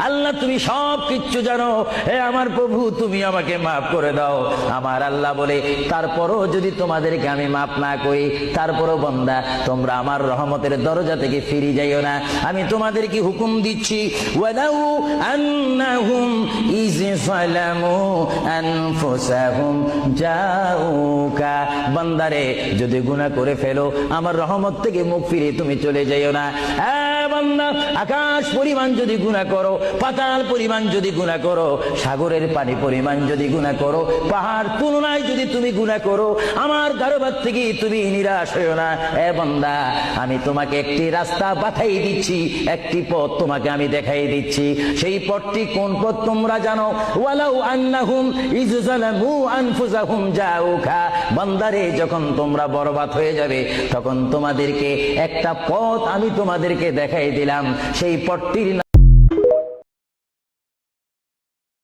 আল্লাহ তুমি সব কিচ্ছু জানো, হে আমার প্রভু তুমি আমাকে মাফ করে দাও। আমার আল্লাহ বলে, তারপরও যদি তোমাদেরকে আমি মাফ না করি, তারপরও বান্দা তোমরা আমার রহমতের দরজা থেকে ফিরে যাইও না। আমি তোমাদেরকে হুকুম দিচ্ছি, ওয়ালাউ আন্নাহুম ইয যালামু আনফুসাহুম জাউকা, বান্দারে যদি গুনাহ করে ফেলো আমার রহমত থেকে মুখ ফিরে তুমি চলে যাইও না। বান্দা, আকাশ পরিমাণ যদি গুনাহ করো, পাতাল পরিমাণ যদি গুনাহ করো, সাগরের পানি পরিমাণ যদি গুনাহ করো, পাহাড় তুলনায় যদি তুমি গুনাহ করো, আমার দরবার থেকে তুমি নিরাশ হইও না। বান্দা, আমি তোমাকে একটি রাস্তা পাঠাই দিচ্ছি, একটি পথ তোমাকে আমি দেখাই দিচ্ছি। সেই পথটি কোন পথ তোমরা জানো? ওয়ালাউ আন্নাহুম ইয যালামু আনফুসাহুম জাউকা, বান্দারে যখন তোমরা বরবাদ হয়ে যাবে তখন তোমাদেরকে একটা পথ আমি তোমাদেরকে দেখাই দিলাম, সেই পথটির